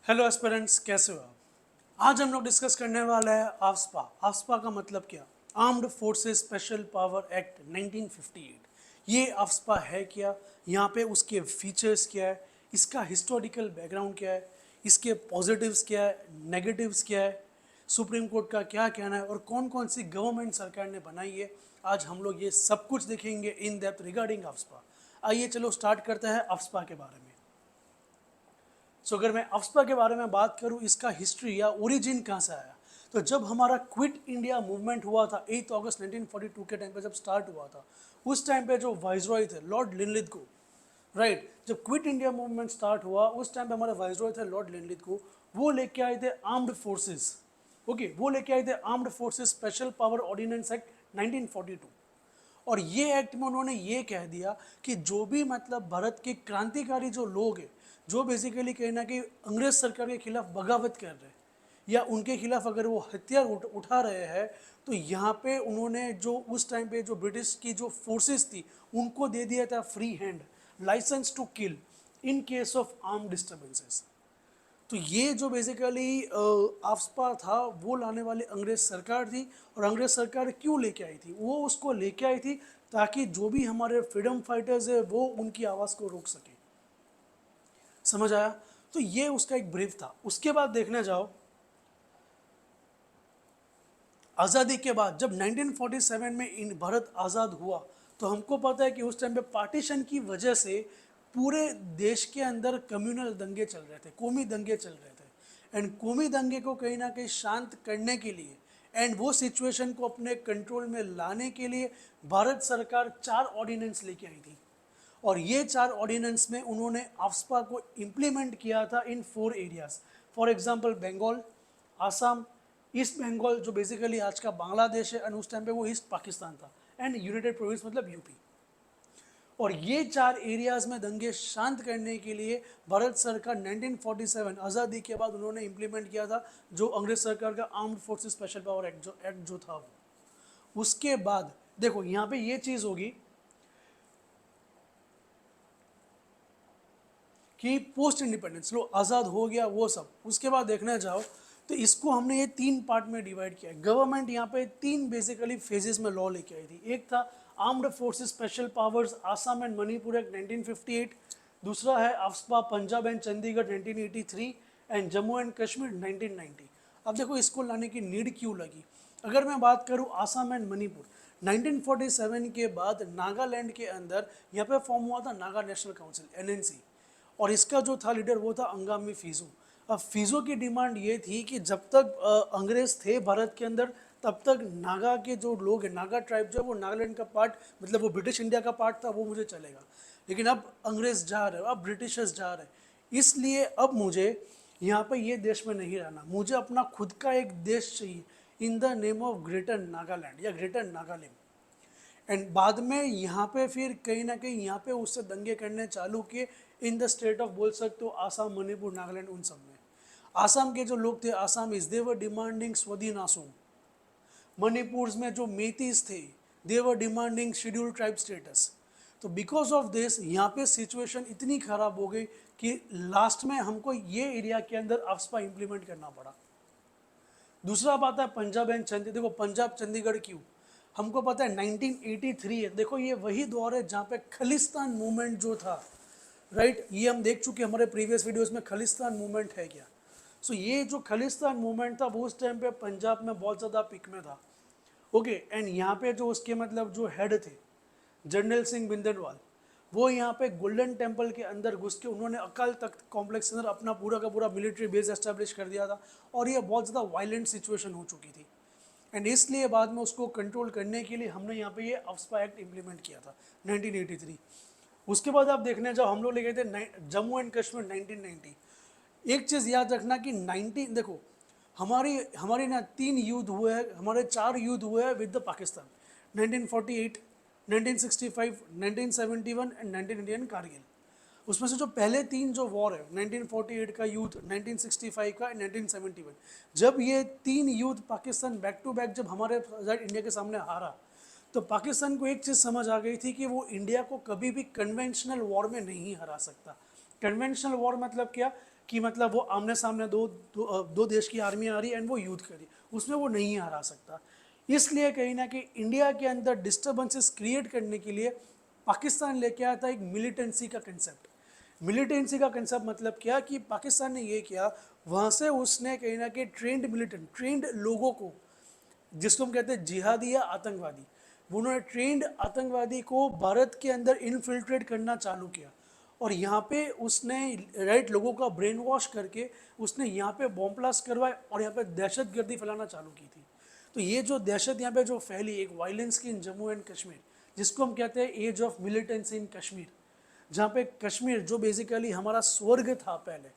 Hello aspirants, कैसे हो आप? आज हम लोग डिस्कस करने वाला है आफ्सपा। आफ्सपा का मतलब क्या? Armed forces special power act 1958। ये आफ्सपा है क्या? यहाँ पे उसके फीचर्स क्या है, इसका हिस्टोरिकल बैकग्राउंड क्या है, इसके पॉजिटिव्स क्या है, नेगेटिव्स क्या है, सुप्रीम कोर्ट का क्या कहना है और कौन कौन सी गवर्नमेंट सरकार ने बनाई है। आज हम लोग ये सब कुछ देखेंगे इन डेप्थ रिगार्डिंग आफ्सपा। आइए चलो स्टार्ट करते हैं आफ्सपा के बारे में। अगर मैं अफ्स्पा के बारे में बात करूं, इसका हिस्ट्री या ओरिजिन कहाँ से आया, तो जब हमारा क्विट इंडिया मूवमेंट हुआ था 8 अगस्त 1942 के टाइम पे जब स्टार्ट हुआ था, उस टाइम पे जो वाइसरॉय थे लॉर्ड लिनलिथगो, राइट, जब क्विट इंडिया मूवमेंट स्टार्ट हुआ उस टाइम पे हमारे वाइसरॉय थे लॉर्ड लिनलिथगो। वो लेके आए थे आर्म्ड फोर्सेस। ओके, वो लेके आए थे armed forces special power ordinance act 1942। और ये एक्ट में उन्होंने ये कह दिया कि जो भी मतलब भारत के क्रांतिकारी जो लोग हैं, जो बेसिकली कहीं ना कहीं अंग्रेज सरकार के खिलाफ बगावत कर रहे हैं या उनके खिलाफ अगर वो हथियार उठा रहे हैं, तो यहाँ पे उन्होंने जो उस टाइम पे जो ब्रिटिश की जो फोर्सेस थी उनको दे दिया था free hand, licence to kill in case of arm disturbances. तो ये जो बेसिकली आफ्सपा था वो लाने वाली अंग्रेज सरकार थी। और अंग्रेज सरकार क्यों लेके आई थी? वो उसको लेके आई थी ताकि जो भी हमारे फ्रीडम फाइटर्स है वो उनकी आवाज़ को रोक सके। समझ आया? तो ये उसका एक ब्रीफ था। उसके बाद देखने जाओ, आज़ादी के बाद जब 1947 में इन भारत आज़ाद हुआ, तो हमको पता है कि उस टाइम पे पार्टीशन की वजह से पूरे देश के अंदर कम्युनल दंगे चल रहे थे, कौमी दंगे चल रहे थे। एंड कौमी दंगे को कहीं ना कहीं शांत करने के लिए एंड वो सिचुएशन को अपने कंट्रोल में लाने के लिए भारत सरकार 4 ऑर्डिनेंस लेके आई थी। और ये 4 ऑर्डिनेंस में उन्होंने आफ्सपा को इम्प्लीमेंट किया था in 4 areas. For example Bengal, Assam, east Bengal जो बेसिकली आज का बांग्लादेश है, एंड उस टाइम पे वो ईस्ट पाकिस्तान था, एंड यूनाइटेड प्रोविंस मतलब यूपी। और ये 4 एरियाज में दंगे शांत करने के लिए भारत सरकार 1947 आज़ादी के बाद उन्होंने इम्प्लीमेंट किया था जो अंग्रेज सरकार का armed forces special power act जो था वो। उसके बाद देखो यहाँ पे ये चीज़ होगी कि पोस्ट इंडिपेंडेंस लो आज़ाद हो गया वो सब। उसके बाद देखने जाओ तो इसको हमने ये 3 पार्ट में डिवाइड किया है। गवर्नमेंट यहाँ पे 3 बेसिकली फेजेस में लॉ लेके आई थी। एक था armed forces special powers Assam and Manipur act 1958। दूसरा है AFSPA Punjab and Chandigarh 1983 and Jammu and Kashmir 1990। अब देखो इसको लाने की नीड क्यों लगी। अगर मैं बात करूँ आसाम एंड मणिपुर, 1947 के बाद नागालैंड के अंदर यहाँ पे फॉर्म हुआ था नागा नेशनल काउंसिल एनएनसी। और इसका जो था लीडर वो था अंगामी फिजू। अब फिजू की डिमांड ये थी कि जब तक अंग्रेज थे भारत के अंदर, तब तक नागा के जो लोग हैं, नागा ट्राइब जो है वो नागालैंड का पार्ट, मतलब वो ब्रिटिश इंडिया का पार्ट था, वो मुझे चलेगा। लेकिन अब अंग्रेज जा रहे हैं, अब ब्रिटिशर्स जा रहे हैं, इसलिए अब मुझे यहाँ पे ये देश में नहीं रहना, मुझे अपना खुद का एक देश चाहिए in the name of greater Nagaland या ग्रेटर नागालैंड। एंड बाद में यहाँ पे फिर कहीं ना कहीं यहाँ पे उससे दंगे करने चालू किए इन द स्टेट ऑफ, बोल सकते हो आसाम, मणिपुर, नागालैंड, उन सब में। आसाम के जो लोग थे, Assam is they were demanding Swadhin Asom. Manipur में जो मेतीस थे, they were demanding schedule tribe status. तो बिकॉज ऑफ दिस यहाँ पे सिचुएशन इतनी खराब हो गई कि लास्ट में हमको ये एरिया के अंदर आफ्सपा इंप्लीमेंट करना पड़ा। दूसरा बात है पंजाब एंड चंडीगढ़। देखो पंजाब चंडीगढ़ क्यों, हमको पता है 1983 है। देखो ये वही दौर है जहाँ पे खलिस्तान मूवमेंट जो था, राइट, ये हम देख चुके हमारे प्रीवियस वीडियोस में खलिस्तान मूवमेंट है क्या। सो ये जो खलिस्तान मूवमेंट था वो उस टाइम पे पंजाब में बहुत ज़्यादा पिक में था। ओके, एंड यहाँ पे जो उसके मतलब जो हेड थे जनरल सिंह भिंदरवाल, वो यहाँ पे गोल्डन टेम्पल के अंदर घुस के उन्होंने अकाल तख्त कॉम्प्लेक्स के अंदर अपना पूरा का पूरा मिलिट्री बेस एस्टेब्लिश कर दिया था। और ये बहुत ज़्यादा वायलेंट सिचुएशन हो चुकी थी। एंड इसलिए बाद में उसको कंट्रोल करने के लिए हमने यहाँ पे ये आफ्सपा एक्ट इम्प्लीमेंट किया था 1983। उसके बाद आप देखने जाओ हम लोग ले गए थे जम्मू एंड कश्मीर 1990। एक चीज़ याद रखना कि 19 देखो हमारी हमारे ना 3 युद्ध हुए हैं, हमारे 4 युद्ध हुए हैं with the Pakistan, 1948, 1965, 1971 and 1991 Kargil. उसमें से जो पहले 3 जो वॉर है, 1948 का युद्ध, 1965 का, 1971, जब ये 3 युद्ध पाकिस्तान बैक टू बैक जब हमारे इंडिया के सामने हारा, तो पाकिस्तान को एक चीज़ समझ आ गई थी कि वो इंडिया को कभी भी कन्वेंशनल वॉर में नहीं हरा सकता। कन्वेंशनल वॉर मतलब क्या कि मतलब वो आमने सामने दो देश की आर्मी आ रही एंड वो युद्ध करी, उसमें वो नहीं हरा सकता। इसलिए कहीं ना कहीं इंडिया के अंदर डिस्टर्बेंसेस क्रिएट करने के लिए पाकिस्तान लेके आया था एक मिलिटेंसी का कंसेप्ट। मिलिटेंसी का कंसेप्ट मतलब क्या कि पाकिस्तान ने ये किया, वहाँ से उसने कहीं ना कहीं ट्रेंड लोगों को, जिसको हम कहते हैं जिहादी या आतंकवादी, वो उन्होंने ट्रेंड आतंकवादी को भारत के अंदर इनफिल्ट्रेट करना चालू किया। और यहाँ पे उसने राइट लोगों का ब्रेन वॉश करके उसने यहाँ पे बॉम्ब ब्लास्ट करवाए और यहाँ पे दहशतगर्दी फैलाना चालू की थी। तो ये जो दहशत यहाँ पे जो फैली एक वायलेंस की इन जम्मू एंड कश्मीर, जिसको हम कहते हैं एज ऑफ मिलिटेंसी इन कश्मीर, जहाँ पे कश्मीर जो बेसिकली हमारा स्वर्ग था पहले,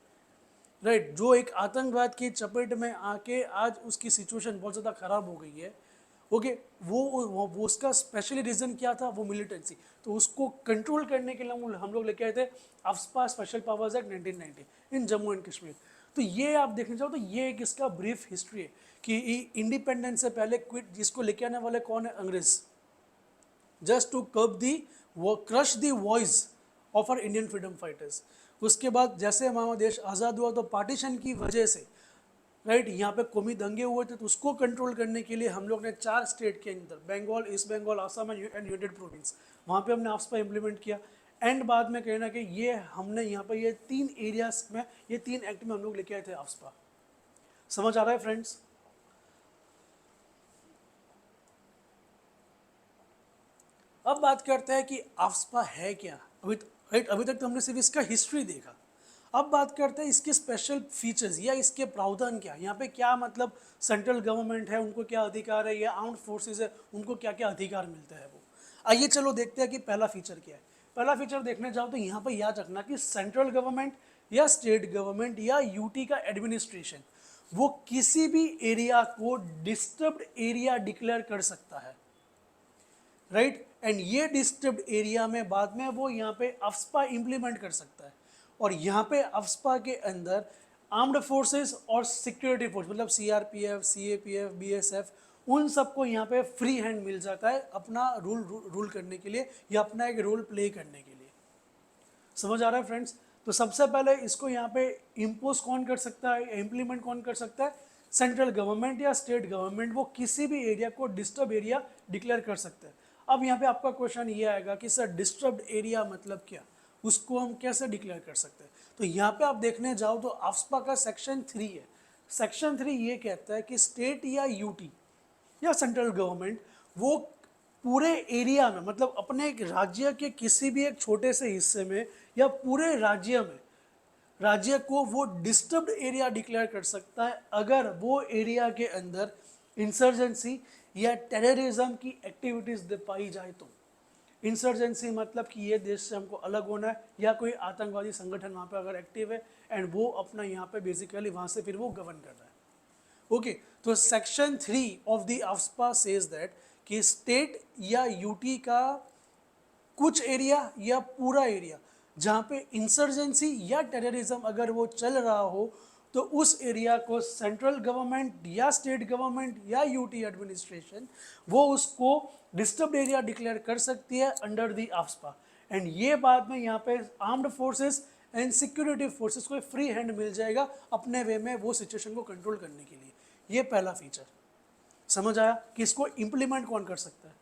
राइट, जो एक आतंकवाद की चपेट में आके आज उसकी सिचुएशन बहुत ज़्यादा ख़राब हो गई है। ओके, वो उसका स्पेशली रीज़न क्या था, वो मिलिटेंसी। तो उसको कंट्रोल करने के लिए हम लोग लेके आए थे AFSPA special powers act 1990 in Jammu and Kashmir. तो ये आप देखने जाओ तो ये एक इसका ब्रीफ हिस्ट्री है कि इंडिपेंडेंस से पहले क्विट जिसको लेके आने वाले कौन है, अंग्रेज, जस्ट टू कर्ब दी वो crush the voice of our Indian freedom fighters. उसके बाद जैसे हमारा देश आज़ाद हुआ तो पार्टीशन की वजह से राइट यहाँ पे कौमी दंगे हुए थे, तो उसको कंट्रोल करने के लिए हम लोग ने 4 स्टेट के अंदर Bengal, east Bengal, Assam and United Province, वहाँ पे हमने आफ्सपा इम्प्लीमेंट किया। एंड बाद में कहना कि ये हमने यहाँ पे ये 3 एरियाज में, ये 3 एक्ट में हम लोग लेके आए थे आफ्सपा। समझ आ रहा है फ्रेंड्स? अब बात करते हैं कि आफ्सपा है क्या। अभी तक तो हमने सिर्फ इसका हिस्ट्री देखा। अब बात करते हैं इसके स्पेशल फीचर्स या इसके प्रावधान क्या, यहाँ पे क्या मतलब सेंट्रल गवर्नमेंट है उनको क्या अधिकार है, या आर्म्ड फोर्सेस है उनको क्या क्या अधिकार मिलते हैं वो। आइए चलो देखते हैं कि पहला फीचर क्या है। पहला फीचर देखने जाओ तो यहाँ पर याद रखना कि सेंट्रल गवर्नमेंट या स्टेट गवर्नमेंट या यूटी का एडमिनिस्ट्रेशन वो किसी भी एरिया को डिस्टर्ब्ड एरिया डिक्लेयर कर सकता है, राइट। एंड ये डिस्टर्ब्ड एरिया में बाद में वो यहाँ पे अफ्स्पा इंप्लीमेंट कर सकता है। और यहाँ पे अफ्स्पा के अंदर आर्म्ड फोर्सेस और सिक्योरिटी फोर्स मतलब सीआरपीएफ, सीएपीएफ, बीएसएफ, उन सबको यहाँ पे फ्री हैंड मिल जाता है अपना रूल करने के लिए या अपना एक रोल प्ले करने के लिए। समझ आ रहा है फ्रेंड्स? तो सबसे पहले इसको यहाँ पे इम्पोज कौन कर सकता है, इम्प्लीमेंट कौन कर सकता है? सेंट्रल गवर्नमेंट या स्टेट गवर्नमेंट, वो किसी भी एरिया को डिस्टर्ब एरिया डिक्लेयर कर सकते हैं। अब यहाँ पे आपका क्वेश्चन ये आएगा कि सर डिस्टर्ब्ड एरिया मतलब क्या, उसको हम कैसे डिक्लेयर कर सकते हैं? तो यहाँ पे आप देखने जाओ तो आफ्सपा का सेक्शन 3 है। सेक्शन 3 ये कहता है कि स्टेट या यूटी या सेंट्रल गवर्नमेंट वो पूरे एरिया में मतलब अपने एक राज्य के किसी भी एक छोटे से हिस्से में या पूरे राज्य को वो डिस्टर्ब्ड एरिया डिक्लेयर कर सकता है अगर वो एरिया के अंदर इंसर्जेंसी या टेररिज्म की एक्टिविटीज पाई जाए तो। इंसर्जेंसी मतलब कि ये देश से हमको अलग होना है या कोई आतंकवादी संगठन वहाँ पे अगर एक्टिव है एंड वो अपना यहाँ पे बेसिकली वहाँ से फिर वो गवर्न कर रहा है। ओके, तो section 3 of the AFSPA says that कि स्टेट या यूटी का कुछ एरिया या पूरा एरिया जहाँ पे इंसर्जेंसी या टेररिज्म अगर वो चल रहा हो तो उस एरिया को सेंट्रल गवर्नमेंट या स्टेट गवर्नमेंट या यूटी एडमिनिस्ट्रेशन वो उसको डिस्टर्ब्ड एरिया डिक्लेयर कर सकती है अंडर द आफ्सपा। एंड ये बाद में यहाँ पे armed forces and security forces को फ्री हैंड मिल जाएगा अपने वे में वो सिचुएशन को कंट्रोल करने के लिए। ये पहला फीचर समझ आया कि इसको इंप्लीमेंट कौन कर सकता है।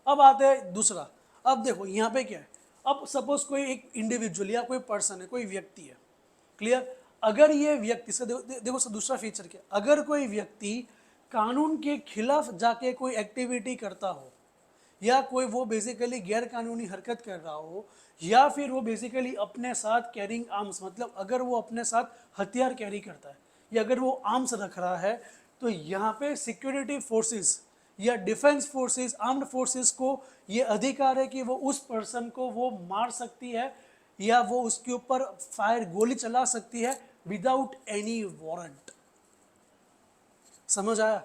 अब आते हैं दूसरा। अब देखो यहाँ पे क्या है, अब सपोज कोई एक इंडिविजुअल या कोई पर्सन है, कोई व्यक्ति है, क्लियर। अगर ये व्यक्ति से देखो दूसरा फीचर क्या, अगर कोई व्यक्ति कानून के खिलाफ जाके कोई एक्टिविटी करता हो या कोई वो बेसिकली गैर कानूनी हरकत कर रहा हो या फिर वो बेसिकली अपने साथ कैरिंग आर्म्स मतलब अगर वो अपने साथ हथियार कैरी करता है या अगर वो आर्म्स रख रहा है तो यहाँ पे सिक्योरिटी फोर्सेस या डिफेंस फोर्सेस, आर्म्ड फोर्सेस को ये अधिकार है कि वो उस पर्सन को वो मार सकती है या वो उसके ऊपर गोली चला सकती है विदाउट एनी वारंट। समझ आया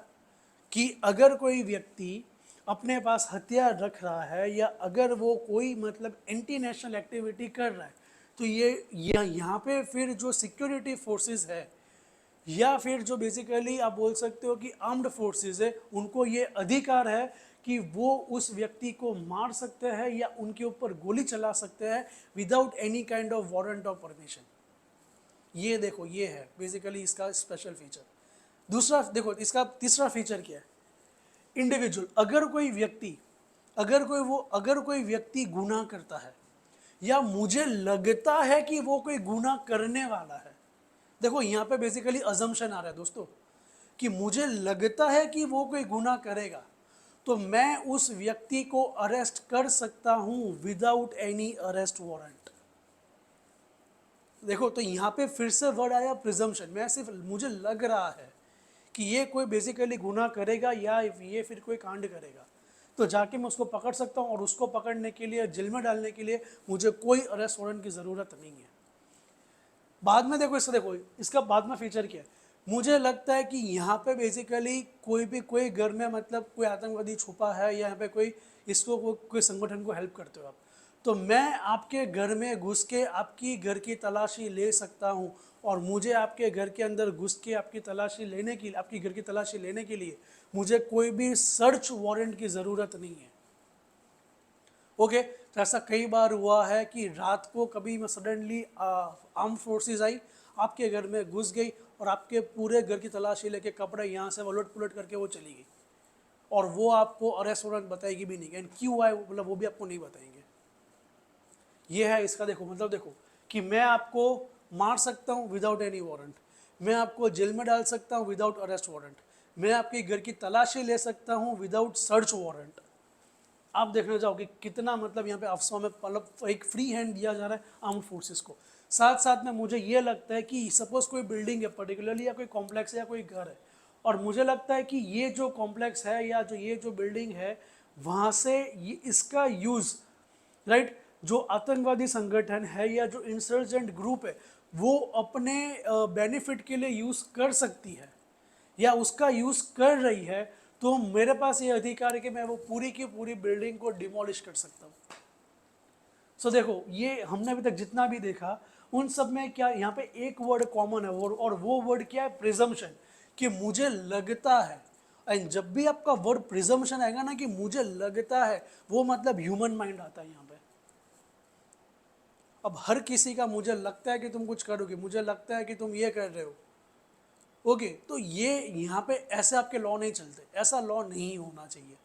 कि अगर कोई व्यक्ति अपने पास हथियार रख रहा है या अगर वो कोई मतलब एंटी नेशनल एक्टिविटी कर रहा है तो ये यहाँ पे फिर जो सिक्योरिटी फोर्सेस है या फिर जो बेसिकली आप बोल सकते हो कि आर्म्ड फोर्सेस है उनको ये अधिकार है कि वो उस व्यक्ति को मार सकते हैं या उनके ऊपर गोली चला सकते हैं without any kind of warrant of permission. ये देखो ये है बेसिकली इसका स्पेशल फीचर। दूसरा देखो इसका तीसरा फीचर क्या है, इंडिविजुअल। अगर कोई व्यक्ति गुनाह करता है या मुझे लगता है कि वो कोई गुनाह करने वाला है, देखो यहाँ पे बेसिकली अजम्पशन आ रहा है दोस्तों कि मुझे लगता है कि वो कोई गुनाह करेगा, तो मैं उस व्यक्ति को अरेस्ट कर सकता हूं विदाउट एनी अरेस्ट वारंट। देखो तो यहाँ पे फिर से वर्ड आया प्रिजम्पशन। मैं सिर्फ मुझे लग रहा है कि ये कोई बेसिकली गुनाह करेगा या ये फिर कोई कांड करेगा, तो जाके मैं उसको पकड़ सकता हूँ और उसको पकड़ने के लिए जेल में डालने के लिए मुझे कोई अरेस्ट वारंट की ज़रूरत नहीं है। बाद में देखो इसका बाद में फीचर क्या है, मुझे लगता है कि यहाँ पे बेसिकली कोई घर में मतलब कोई आतंकवादी छुपा है या यहाँ पे कोई संगठन को हेल्प करते हो आप, तो मैं आपके घर में घुस के आपकी घर की तलाशी ले सकता हूँ और मुझे आपके घर के अंदर घुस के आपकी घर की तलाशी लेने के लिए मुझे कोई भी सर्च वारंट की ज़रूरत नहीं है। ओके तो ऐसा कई बार हुआ है कि रात को कभी मैं सडनली आर्म फोर्सेस आई, आपके घर में घुस गई और आपके पूरे घर की तलाशी लेके कपड़े यहाँ से उलट पुलट करके वो चली गई और वो आपको अरेस्ट वारंट बताएगी भी नहीं, एंड क्यों आए मतलब वो भी आपको नहीं बताएंगे। ये है इसका देखो मतलब देखो कि मैं आपको मार सकता हूँ विदाउट एनी वारंट, मैं आपको जेल में डाल सकता हूँ विदाउट अरेस्ट वारंट, मैं आपके घर की तलाशी ले सकता हूँ विदाउट सर्च वारंट। आप देखना चाहोगे कितना मतलब यहाँ पे अफसरों में मतलब एक फ्री हैंड दिया जा रहा है आर्म्ड फोर्सेस को। साथ साथ में मुझे ये लगता है कि सपोज कोई बिल्डिंग है पर्टिकुलरली या कोई कॉम्प्लेक्स है या कोई घर है और मुझे लगता है कि ये जो कॉम्प्लेक्स है या ये जो बिल्डिंग है वहाँ से इसका यूज़ राइट जो आतंकवादी संगठन है या जो इंसर्जेंट ग्रुप है वो अपने बेनिफिट के लिए यूज़ कर सकती है या उसका यूज़ कर रही है, तो मेरे पास ये अधिकार है कि मैं वो पूरी की पूरी बिल्डिंग को डिमोलिश कर सकता हूँ। सो देखो ये हमने अभी तक जितना भी देखा उन सब में क्या यहाँ पे एक वर्ड कॉमन है और वो वर्ड क्या है, प्रिजम्पशन, कि मुझे लगता है। एंड जब भी आपका वर्ड प्रिजम्पशन आएगा ना कि मुझे लगता है, वो मतलब ह्यूमन माइंड आता है यहाँ पे। अब हर किसी का मुझे लगता है कि तुम कुछ करोगे, मुझे लगता है कि तुम ये कर रहे हो, ओके तो ये यहाँ पे ऐसे आपके लॉ नहीं चलते, ऐसा लॉ नहीं होना चाहिए।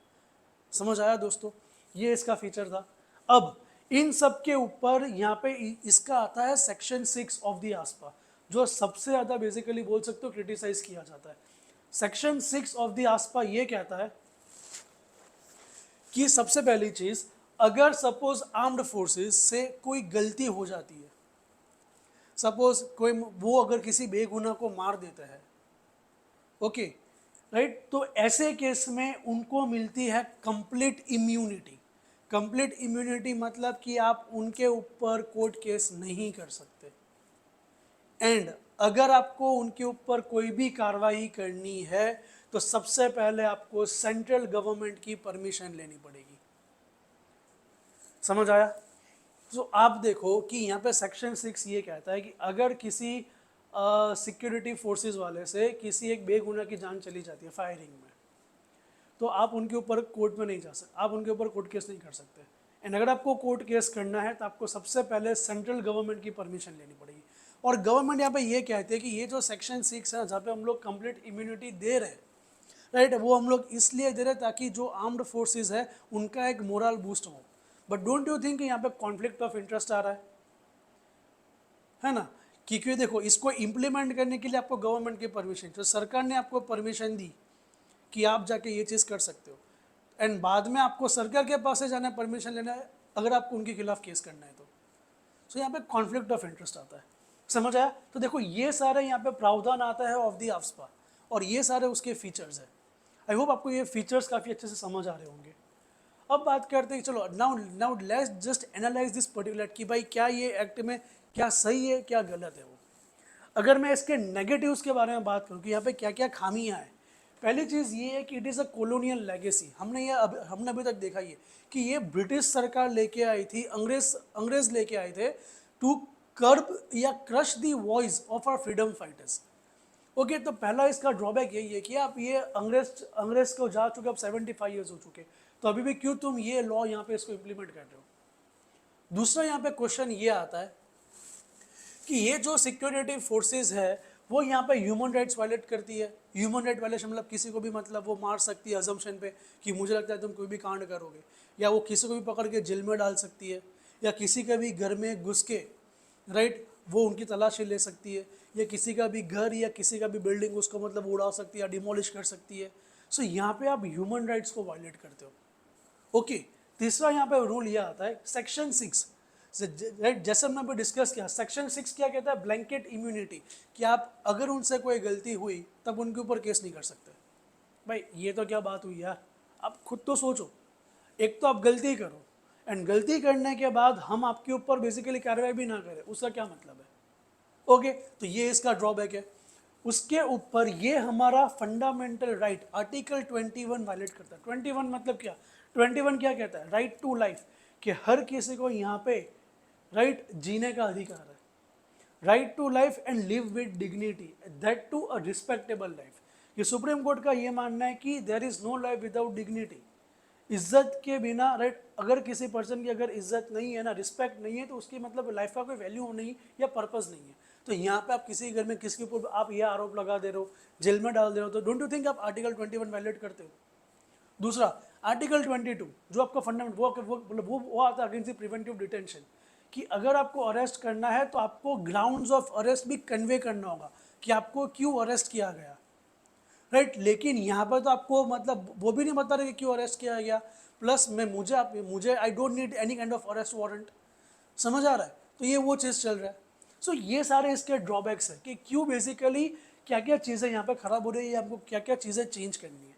समझ आया दोस्तों, ये इसका फीचर था। अब इन सब के ऊपर यहाँ पे इसका आता है सेक्शन 6 ऑफ द आस्पा, जो सबसे ज़्यादा बेसिकली बोल सकते हो क्रिटिसाइज किया जाता है। सेक्शन 6 ऑफ द आस्पा ये कहता है कि सबसे पहली चीज़, अगर सपोज आर्म्ड फोर्सेस से कोई गलती हो जाती है, सपोज कोई वो अगर किसी बेगुनाह को मार देता है, ओके राइट, तो ऐसे केस में उनको मिलती है कंप्लीट इम्यूनिटी। कंप्लीट इम्यूनिटी मतलब कि आप उनके ऊपर कोर्ट केस नहीं कर सकते, एंड अगर आपको उनके ऊपर कोई भी कार्रवाई करनी है तो सबसे पहले आपको सेंट्रल गवर्नमेंट की परमिशन लेनी पड़ेगी। समझ आया? तो आप देखो कि यहाँ पे सेक्शन 6 ये कहता है कि अगर किसी सिक्योरिटी फोर्सेस वाले से किसी एक बेगुनाह की जान चली जाती है फायरिंग में, तो आप उनके ऊपर कोर्ट में नहीं जा सकते, आप उनके ऊपर कोर्ट केस नहीं कर सकते। एंड अगर आपको कोर्ट केस करना है तो आपको सबसे पहले सेंट्रल गवर्नमेंट की परमिशन लेनी पड़ेगी। और गवर्नमेंट यहाँ पे ये कहते हैं कि ये जो सेक्शन 6 है जहाँ पे हम लोग कंप्लीट इम्यूनिटी दे रहे हैं राइट, वो हम लोग इसलिए दे रहे हैं ताकि जो आर्म्ड फोर्सेस है उनका एक मोरल बूस्ट हो। बट डोंट यू थिंक यहाँ पे कॉन्फ्लिक्ट ऑफ इंटरेस्ट आ रहा है ना? क्योंकि देखो इसको इम्प्लीमेंट करने के लिए आपको गवर्नमेंट की परमिशन, तो सरकार ने आपको परमिशन दी कि आप जाके ये चीज़ कर सकते हो, एंड बाद में आपको सरकार के पास से जाना है, परमिशन लेना है अगर आपको उनके खिलाफ केस करना है तो। सो यहाँ पे कॉन्फ्लिक्ट ऑफ इंटरेस्ट आता है। समझ आया? तो देखो ये सारे यहाँ पे प्रावधान आता है ऑफ द आस्पा और ये सारे उसके फीचर्स है। आई होप आपको ये फीचर्स काफ़ी अच्छे से समझ आ रहे होंगे। अब बात करते हैं, चलो now let's just analyse this particular कि भाई क्या ये एक्ट में क्या सही है क्या गलत है वो। अगर मैं इसके नेगेटिव्स के बारे में बात करूँ कि यहाँ पे क्या क्या खामियाँ हैं, पहली चीज़ ये है कि it is a colonial legacy. हमने अभी तक देखा ये कि ये ब्रिटिश सरकार लेके आई थी, अंग्रेज लेके आए थे टू कर्ब या crush the voice of our freedom fighters. Okay तो पहला इसका ड्रॉबैक यही है कि आप ये अंग्रेज को जा चुके, अब 75 ईयर्स हो चुके, तो अभी भी क्यों तुम ये लॉ यहाँ पे इसको इम्प्लीमेंट कर रहे हो। दूसरा यहाँ पे क्वेश्चन ये आता है कि ये जो सिक्योरिटी फोर्सेस है वो यहाँ पे ह्यूमन राइट्स वायलेट करती है। ह्यूमन राइट वायलेशन मतलब किसी को भी मतलब वो मार सकती है अजम्पशन पे कि मुझे लगता है तुम कोई भी कांड करोगे, या वो किसी को भी पकड़ के जेल में डाल सकती है, या किसी का भी घर में घुस के राइट वो उनकी तलाशी ले सकती है, या किसी का भी घर या किसी का भी बिल्डिंग उसको मतलब उड़ा सकती है या डिमोलिश कर सकती है। सो यहाँ पे आप ह्यूमन राइट्स को वायलेट करते हो। ओके, तीसरा यहाँ पे रूल यह आता है सेक्शन 6, राइट, जैसे हमने अभी डिस्कस किया। सेक्शन 6 क्या कहता है? ब्लैंकेट इम्यूनिटी, कि आप अगर उनसे कोई गलती हुई तब उनके ऊपर केस नहीं कर सकते। भाई ये तो क्या बात हुई यार, आप खुद तो सोचो। एक तो आप गलती करो एंड गलती करने के बाद हम आपके ऊपर बेसिकली कार्रवाई भी ना करें, उसका क्या मतलब है? ओके, तो ये इसका ड्रॉबैक है। उसके ऊपर ये हमारा फंडामेंटल राइट आर्टिकल 21 वायलेट करता है। 21 मतलब क्या? 21 क्या कहता है? राइट टू लाइफ, कि हर किसी को यहाँ पे राइट जीने का अधिकार है। Right to life and live with dignity, that to a respectable life. ये सुप्रीम कोर्ट का ये मानना है कि there is no life without dignity. इज्जत के बिना राइट, अगर किसी पर्सन की अगर इज्जत नहीं है ना, रिस्पेक्ट नहीं है, तो उसकी मतलब लाइफ का कोई वैल्यू नहीं या पर्पस नहीं है। तो यहाँ पे आप किसी घर में किसके ऊपर आप ये आरोप लगा दे रहे हो, जेल में डाल दे रहे हो, तो डोंट यू थिंक आप आर्टिकल 21 वायलेट करते हो? दूसरा आर्टिकल 22 जो आपका फंडामेंट वो आता है अगेंस्ट प्रिवेंटिव डिटेंशन, कि अगर आपको अरेस्ट करना है तो आपको ग्राउंड्स ऑफ अरेस्ट भी कन्वे करना होगा कि आपको क्यों अरेस्ट किया गया, राइट। लेकिन यहाँ पर तो आपको मतलब वो भी नहीं बता रहे कि क्यों अरेस्ट किया गया, प्लस मुझे I don't need any kind of arrest warrant. समझ आ रहा है? तो ये वो चीज़ चल रहा है। सो ये सारे इसके ड्रॉबैक्स हैं कि क्यों बेसिकली क्या क्या चीज़ें यहाँ पे खराब हो रही है, हमको क्या क्या चीज़ें चेंज करनी है।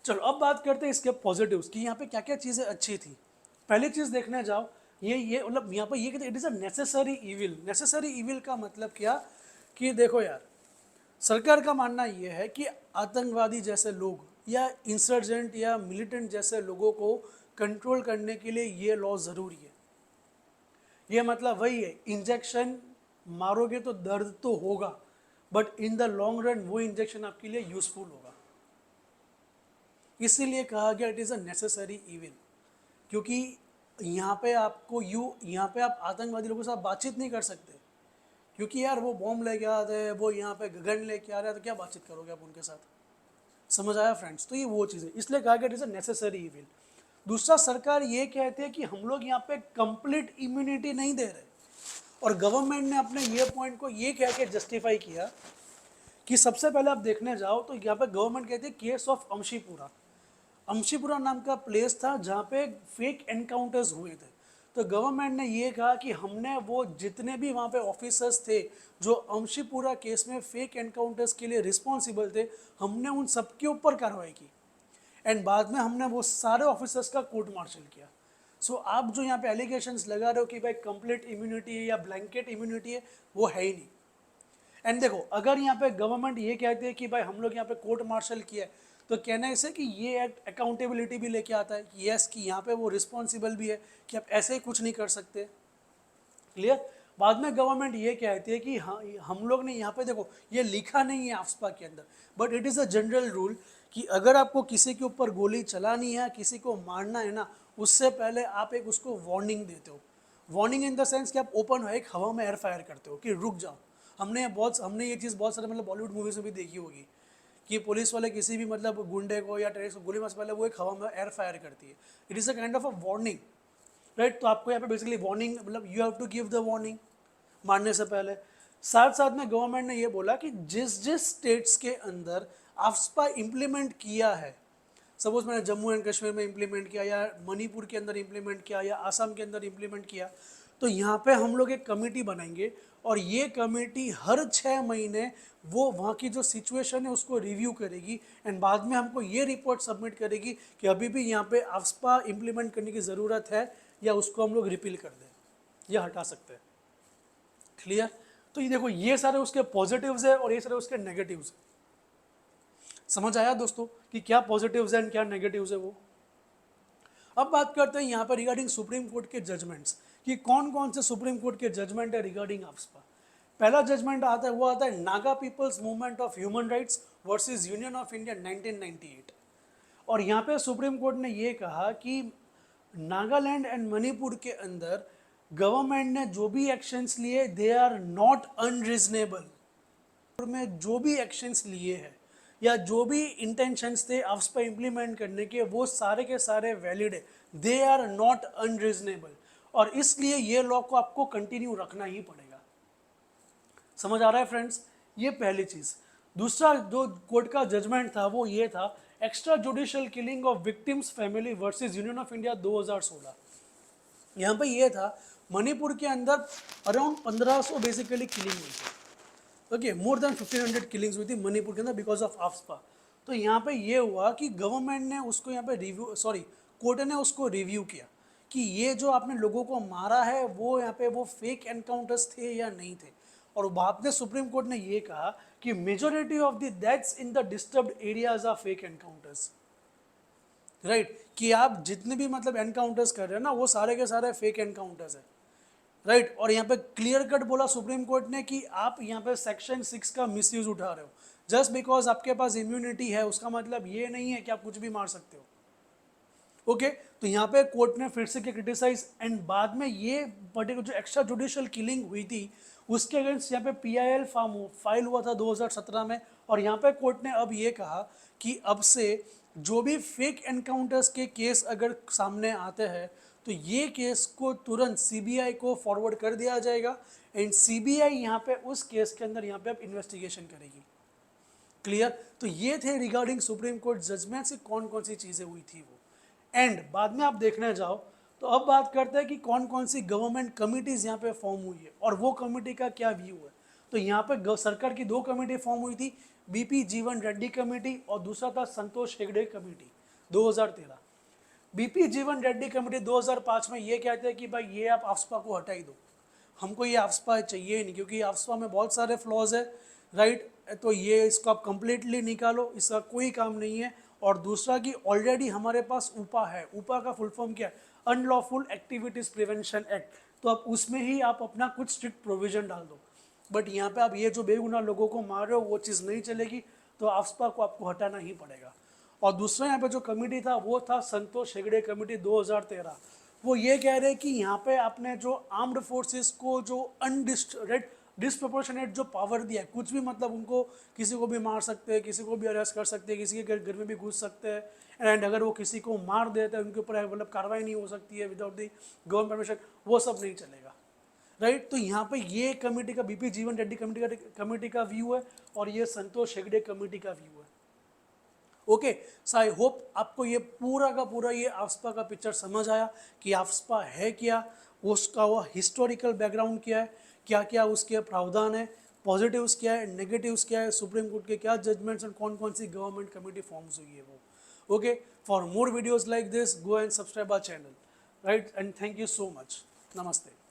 चलो अब बात करते हैं इसके पॉजिटिव्स कि यहाँ पे क्या क्या चीज़ें अच्छी थी। पहली चीज़ देखने जाओ, ये मतलब यहाँ पर ये कहते it is a necessary evil. Necessary evil का मतलब क्या? कि देखो यार, सरकार का मानना ये है कि आतंकवादी जैसे लोग या इंसर्जेंट या मिलिटेंट जैसे लोगों को कंट्रोल करने के लिए ये लॉ ज़रूरी है। ये मतलब वही है, इंजेक्शन मारोगे तो दर्द तो होगा, but in the long run वो इंजेक्शन आपके लिए यूजफुल होगा। इसीलिए कहा गया it is a necessary evil, क्योंकि यहाँ पे यहाँ पे आप आतंकवादी लोगों के साथ बातचीत नहीं कर सकते, क्योंकि यार वो बॉम्ब लेके आते हैं, वो यहाँ पे गन लेके आ रहे हैं, तो क्या बातचीत करोगे आप उनके साथ? समझ आया फ्रेंड्स? तो ये वो चीज़ है, इसलिए कहा गया it is a necessary evil. दूसरा, सरकार ये कहती है कि हम लोग यहाँ पे कंप्लीट इम्यूनिटी नहीं दे रहे, और गवर्नमेंट ने अपने ये पॉइंट को ये कह के जस्टिफाई किया कि सबसे पहले आप देखने जाओ तो यहाँ पे गवर्नमेंट कहती है केस ऑफ अमशीपुरा। अमशीपुरा नाम का प्लेस था जहाँ पे फेक एनकाउंटर्स हुए थे। तो गवर्नमेंट ने ये कहा कि हमने वो जितने भी वहाँ पे ऑफिसर्स थे जो अमशीपुरा केस में फेक एनकाउंटर्स के लिए रिस्पॉन्सिबल थे, हमने उन सबके ऊपर कार्रवाई की एंड बाद में हमने वो सारे ऑफिसर्स का कोर्ट मार्शल किया। सो आप जो यहाँ पे एलिगेशंस लगा रहे हो कि भाई कंप्लीट इम्यूनिटी है या ब्लैंकेट इम्यूनिटी है, वो है ही नहीं। एंड देखो, अगर यहाँ पे गवर्नमेंट ये कहती है कि भाई हम लोग यहाँ पे कोर्ट मार्शल किया है, तो कहना इसे कि ये एक्ट अकाउंटेबिलिटी भी लेके आता है कि यस, कि यहाँ पे वो रिस्पॉन्सिबल भी है कि आप ऐसे ही कुछ नहीं कर सकते। क्लियर? बाद में गवर्नमेंट ये कहती है कि हाँ, हम लोग ने यहाँ पे देखो, ये लिखा नहीं है आफ्सपा के अंदर, but it is a general rule कि अगर आपको किसी के ऊपर गोली चलानी है, किसी को मारना है ना, उससे पहले आप एक उसको वार्निंग देते हो। वार्निंग इन द सेंस कि आप ओपन एक हवा में एयर फायर करते हो कि रुक जाओ। हमने ये चीज़ बहुत सारे मतलब बॉलीवुड मूवीज़ में भी देखी होगी कि पुलिस वाले किसी भी मतलब गुंडे को या टेररिस्ट को गोली मारने से पहले वो एक हवा में एयर फायर करती है। It is a kind of a warning, right. तो आपको यहाँ पे बेसिकली वार्निंग मतलब you have to give the warning मारने से पहले। साथ साथ में गवर्नमेंट ने ये बोला कि जिस जिस स्टेट्स के अंदर आफ्सपा इम्प्लीमेंट किया है, सपोज मैंने जम्मू एंड कश्मीर में इम्प्लीमेंट किया या मणिपुर के अंदर इम्प्लीमेंट किया या आसाम के अंदर इम्प्लीमेंट किया, तो यहाँ पे हम लोग एक कमेटी बनाएंगे और ये कमेटी हर 6 महीने वो वहाँ की जो सिचुएशन है उसको रिव्यू करेगी एंड बाद में हमको ये रिपोर्ट सबमिट करेगी कि अभी भी यहाँ पे आफ्सपा इम्प्लीमेंट करने की ज़रूरत है या उसको हम लोग रिपील कर दें या हटा सकते हैं। क्लियर? तो ये देखो, ये सारे उसके पॉजिटिव्स है और ये सारे उसके नेगेटिव्स है। समझ आया दोस्तों कि क्या पॉजिटिव्स है एंड क्या नेगेटिव्स है वो? अब बात करते हैं यहाँ पर रिगार्डिंग सुप्रीम कोर्ट के जजमेंट्स कि कौन कौन से सुप्रीम कोर्ट के जजमेंट है रिगार्डिंग आफ्सपा। पहला जजमेंट आता है वो आता है Naga people's movement of human rights versus union of India 1998। और यहाँ पे सुप्रीम कोर्ट ने ये कहा कि नागालैंड एंड मणिपुर के अंदर गवर्नमेंट ने जो भी एक्शंस लिए दे आर नॉट अनरीजनेबल, में जो भी एक्शंस लिए हैं या जो भी इंटेंशंस थे आफ्सपा इम्प्लीमेंट करने के, वो सारे के सारे वैलिड है, दे आर नॉट अनरीजनेबल, और इसलिए ये लॉ को आपको कंटिन्यू रखना ही पड़ेगा। समझ आ रहा है फ्रेंड्स? ये पहली चीज। दूसरा जो कोर्ट का जजमेंट था वो ये था, extra judicial killing of victims family versus union of India 2016। यहाँ पे ये था, मणिपुर के अंदर अराउंड 1500 बेसिकली किलिंग हुई थी। ओके, मोर देन 1500 किलिंग्स हुई थी मणिपुर के अंदर बिकॉज ऑफ आफ्सपा। तो यहाँ पे ये हुआ कि गवर्नमेंट ने उसको यहाँ पे कोर्ट ने उसको रिव्यू किया कि ये जो आपने लोगों को मारा है वो यहाँ पे वो फेक एनकाउंटर्स थे या नहीं थे। और बाद में सुप्रीम कोर्ट ने ये कहा कि majority of the deaths in the disturbed areas are fake encounters. Right, कि आप जितने भी मतलब एनकाउंटर्स कर रहे हैं ना वो सारे के सारे फेक एनकाउंटर्स है। राइट, और यहाँ पे क्लियर कट बोला सुप्रीम कोर्ट ने कि आप यहाँ पे सेक्शन 6 का मिसयूज उठा रहे हो। जस्ट बिकॉज आपके पास इम्यूनिटी है उसका मतलब ये नहीं है कि आप कुछ भी मार सकते हो। ओके, तो यहाँ पे कोर्ट ने फिर से क्रिटिसाइज, एंड बाद में ये पर्टिकुलर जो एक्स्ट्रा जुडिशियल किलिंग हुई थी उसके अगेंस्ट यहाँ पे PIL फाइल हुआ था 2017 में। और यहाँ पे कोर्ट ने अब ये कहा कि अब से जो भी फेक एनकाउंटर्स के केस अगर सामने आते हैं तो ये केस को तुरंत CBI को फॉरवर्ड कर दिया जाएगा, एंड CBI यहाँ पे उस केस के अंदर यहाँ पे अब इन्वेस्टिगेशन करेगी। क्लियर? तो ये थे रिगार्डिंग सुप्रीम कोर्ट जजमेंट से कौन कौन सी चीज़ें हुई थी वो। एंड बाद में आप देखने जाओ तो अब बात करते हैं कि कौन कौन सी गवर्नमेंट कमिटीज़ यहाँ पे फॉर्म हुई है और वो कमिटी का क्या व्यू है। तो यहाँ पे सरकार की 2 कमेटी फॉर्म हुई थी, BP जीवन रेड्डी कमेटी और दूसरा था संतोष हेगड़े कमेटी 2013। BP जीवन रेड्डी कमेटी 2005 में ये कहते हैं कि भाई ये आप आफ्सपा को हटा ही दो, हमको ये आफ्सपा चाहिए ही नहीं क्योंकि आफ्सपा में बहुत सारे फ्लॉज है। राइट, तो ये इसको आप कंप्लीटली निकालो, इसका कोई काम नहीं है। और दूसरा कि ऑलरेडी हमारे पास ऊपा है, ऊपा का फुल फॉर्म क्या है, अनलॉफुल एक्टिविटीज प्रिवेंशन एक्ट, तो आप उसमें ही आप अपना कुछ स्ट्रिक्ट प्रोविजन डाल दो। बट यहाँ पे आप ये जो बेगुनाह लोगों को मार रहे हो वो चीज़ नहीं चलेगी, तो आफ्सपा को आपको हटाना ही पड़ेगा। और दूसरा यहाँ पे जो कमेटी था वो था संतोष हेगड़े कमेटी 2013। वो ये कह रहे हैं कि यहाँ पे आपने जो आर्म्ड फोर्सेस को जो डिस्प्रोपोर्शनेट जो पावर दिया है, कुछ भी मतलब उनको किसी को भी मार सकते हैं, किसी को भी अरेस्ट कर सकते हैं, किसी के घर में भी घुस सकते हैं, एंड अगर वो किसी को मार देते हैं उनके ऊपर मतलब कार्रवाई नहीं हो सकती है विदाउट दी गवर्नमेंट परमिशन, वो सब नहीं चलेगा। राइट, तो यहाँ पे ये कमेटी का BP जीवन रेड्डी कमेटी का व्यू है और ये संतोष हेगड़े कमेटी का व्यू है। ओके, सो आई होप आपको ये पूरा का पूरा ये आफ्सपा का पिक्चर समझ आया कि आफ्सपा है क्या, उसका वो हिस्टोरिकल बैकग्राउंड क्या है, क्या क्या उसके प्रावधान है, पॉजिटिव्स क्या है, नेगेटिव्स क्या है, सुप्रीम कोर्ट के क्या जजमेंट्स और कौन कौन सी गवर्नमेंट कमेटी फॉर्म्स हुई है वो। Okay, for more videos like this go and subscribe our channel. Right, and thank you so much. नमस्ते।